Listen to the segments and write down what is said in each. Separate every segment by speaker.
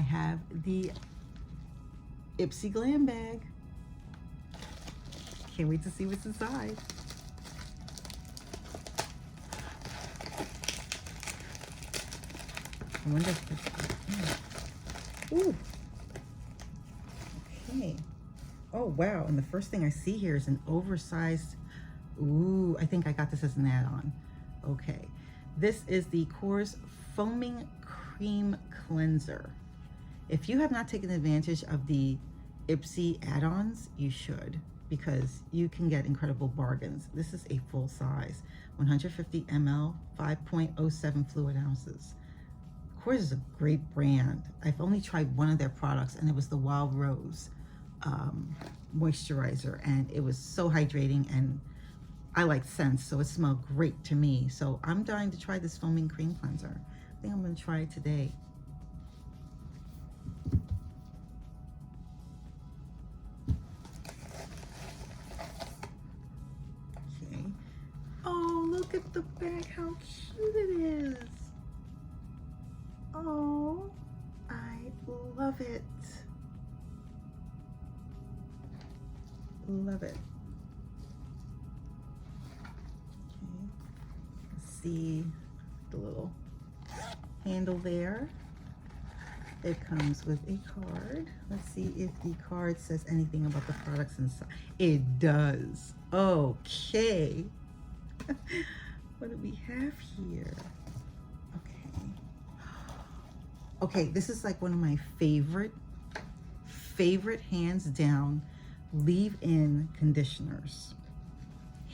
Speaker 1: have the IPSY Glam Bag. Can't wait to see what's inside. I wonder if this, ooh. Okay. Oh, wow. And the first thing I see here is an oversized, ooh, I think I got this as an add-on. Okay. This is the Core's Foaming Cream Cleanser. If you have not taken advantage of the IPSY add-ons, you should, because you can get incredible bargains. This is a full size, 150 ml, 5.07 fluid ounces. Core's is a great brand. I've only tried one of their products, and it was the Wild Rose moisturizer, and it was so hydrating, and I like scents, so it smelled great to me. So I'm dying to try this foaming cream cleanser. I think I'm gonna try it today. Okay. Oh, look at the bag, how cute it is. Oh, I love it. Love it. Okay. Let's see the little handle there. It comes with a card. Let's see if the card says anything about the products inside. It does. Okay. What do we have here? Okay, this is like one of my favorite hands down leave-in conditioners.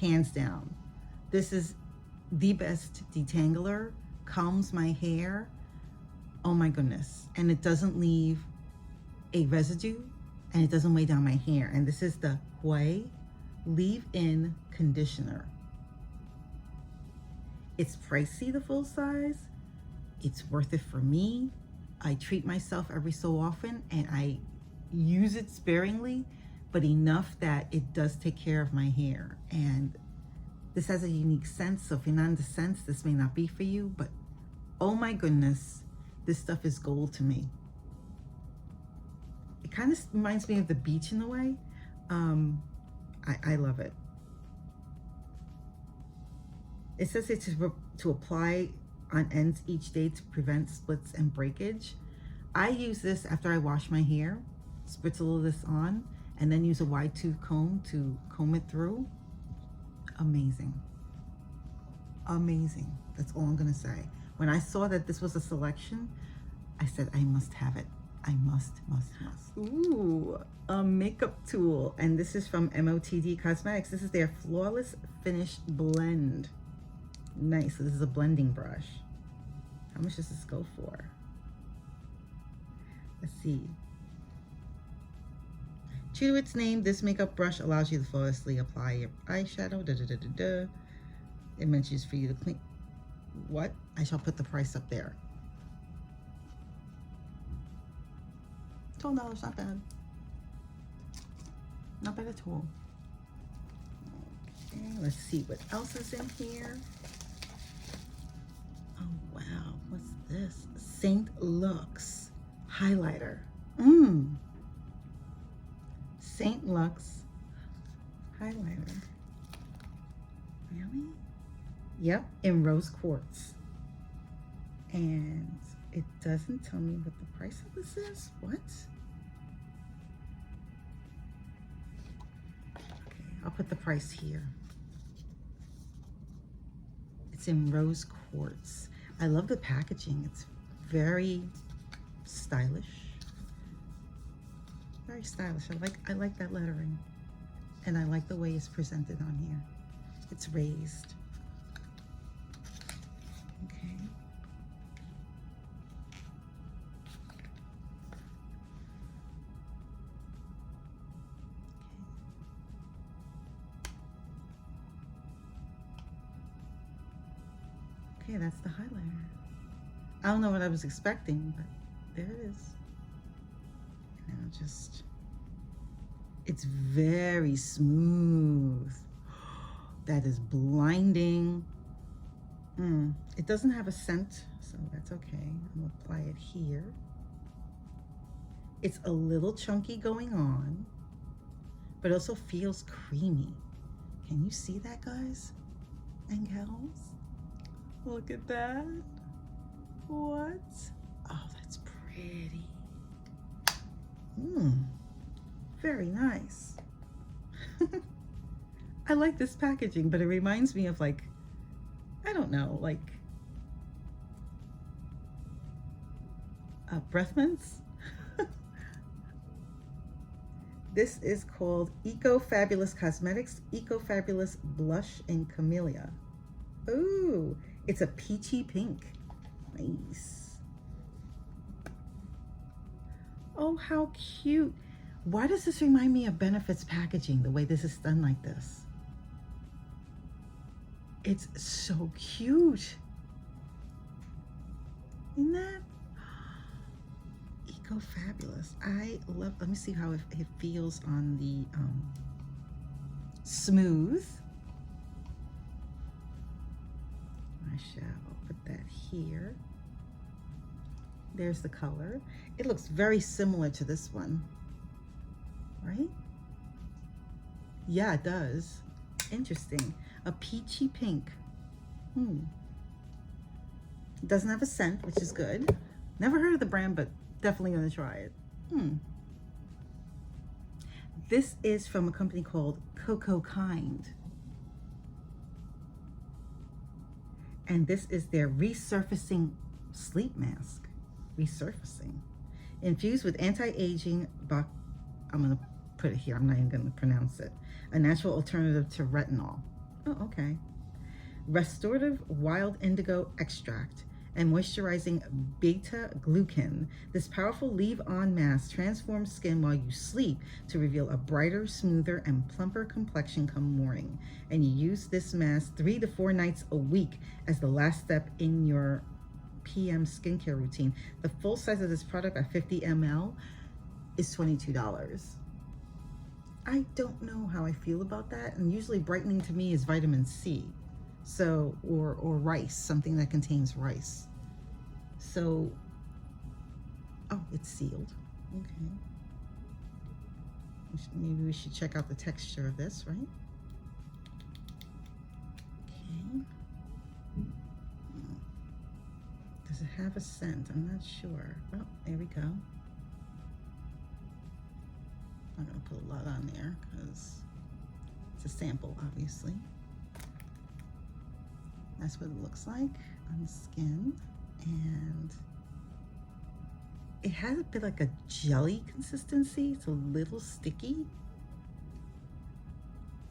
Speaker 1: Hands down. This is the best detangler, combs my hair. Oh my goodness. And it doesn't leave a residue, and it doesn't weigh down my hair. And this is the Huay leave-in conditioner. It's pricey, the full size. It's worth it for me. I treat myself every so often, and I use it sparingly, but enough that it does take care of my hair. And this has a unique scent, so if you're not into scents, this may not be for you, but oh my goodness, this stuff is gold to me. It kind of reminds me of the beach in a way. I love it. It says it's to apply on ends each day to prevent splits and breakage. I use this after I wash my hair, spritz a little of this on, and then use a wide tooth comb to comb it through. Amazing. Amazing. That's all I'm gonna say. When I saw that this was a selection, I said, I must have it. I must. Ooh, a makeup tool. And this is from MOTD Cosmetics. This is their Flawless Finish Blend. Nice, so this is a blending brush. How much does this go for? Let's see. True to its name, this makeup brush allows you to flawlessly apply your eyeshadow. It mentions for you to clean. What? I shall put the price up there. $12, not bad. Not bad at all. Okay, let's see what else is in here. Oh wow, what's this? St. Lux Highlighter. St. Lux Highlighter. Really? Yep, in rose quartz. And it doesn't tell me what the price of this is. What? Okay, I'll put the price here. It's in rose quartz. I love the packaging. It's very stylish. Very stylish. I like that lettering. And I like the way it's presented on here. It's raised. Okay. Okay, that's the highlighter. I don't know what I was expecting, but there it is. And I'll just, it's very smooth. That is blinding. It doesn't have a scent, so that's okay. I'm gonna apply it here. It's a little chunky going on, but it also feels creamy. Can you see that, guys and gals? Look at that. What? Oh, that's pretty. Very nice. I like this packaging, but it reminds me of, like, I don't know, like breath mints. This is called Eco Fabulous Cosmetics Eco Fabulous Blush in Camellia. Ooh, it's a peachy pink. Nice. Oh, how cute. Why does this remind me of Benefits packaging, the way this is done like this? It's so cute. Isn't that? Eco Fabulous. I love, let me see how it feels on the smooth. I shall put that here. There's the color. It looks very similar to this one, right? Yeah, it does. Interesting. A peachy pink. It doesn't have a scent, which is good. Never heard of the brand, but definitely gonna try it. This is from a company called Coco Kind. And this is their Resurfacing Sleep Mask. Resurfacing. Infused with anti-aging, I'm gonna put it here, I'm not even gonna pronounce it. A natural alternative to retinol. Oh, okay. Restorative wild indigo extract and moisturizing beta glucan. This powerful leave-on mask transforms skin while you sleep to reveal a brighter, smoother, and plumper complexion come morning. And you use this mask 3 to 4 nights a week as the last step in your PM skincare routine. The full size of this product at 50 ml is $22. I don't know how I feel about that. And usually brightening to me is vitamin C. So, or rice, something that contains rice. So, oh, it's sealed. Okay. Maybe we should check out the texture of this, right? Okay. Does it have a scent? I'm not sure. Oh, there we go. I'm gonna put a lot on there because it's a sample, obviously. That's what it looks like on the skin, and it has a bit like a jelly consistency. It's a little sticky.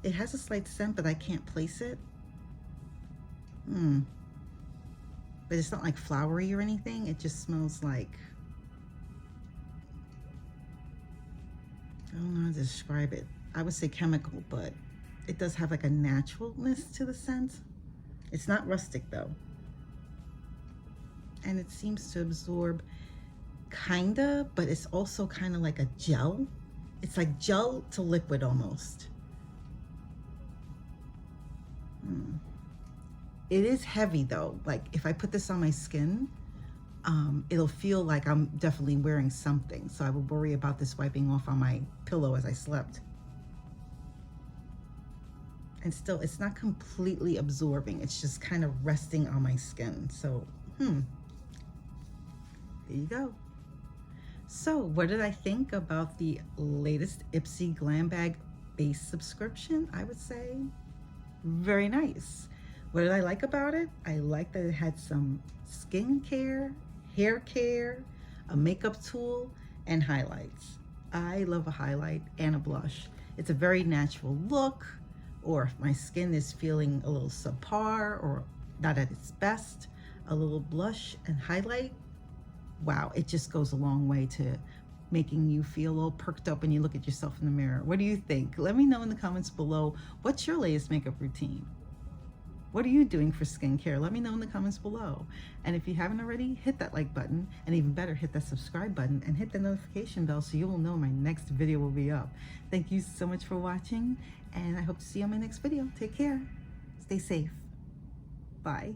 Speaker 1: It has a slight scent, but I can't place it. But it's not like flowery or anything. It just smells like, I don't know how to describe it. I would say chemical, but it does have like a naturalness to the scent. It's not rustic though. And it seems to absorb kinda, but it's also kind of like a gel. It's like gel to liquid almost. It is heavy though. Like if I put this on my skin, it'll feel like I'm definitely wearing something. So I would worry about this wiping off on my pillow as I slept. And still, it's not completely absorbing. It's just kind of resting on my skin. So, there you go. So what did I think about the latest IPSY Glam Bag base subscription? I would say very nice. What did I like about it? I like that it had some skincare, hair care, a makeup tool, and highlights. I love a highlight and a blush. It's a very natural look. Or if my skin is feeling a little subpar or not at its best, a little blush and highlight, wow, it just goes a long way to making you feel all perked up when you look at yourself in the mirror. What do you think? Let me know in the comments below. What's your latest makeup routine? What are you doing for skincare? Let me know in the comments below. And if you haven't already, hit that like button, and even better, hit that subscribe button and hit the notification bell so you will know my next video will be up. Thank you so much for watching, and I hope to see you on my next video. Take care. Stay safe. Bye.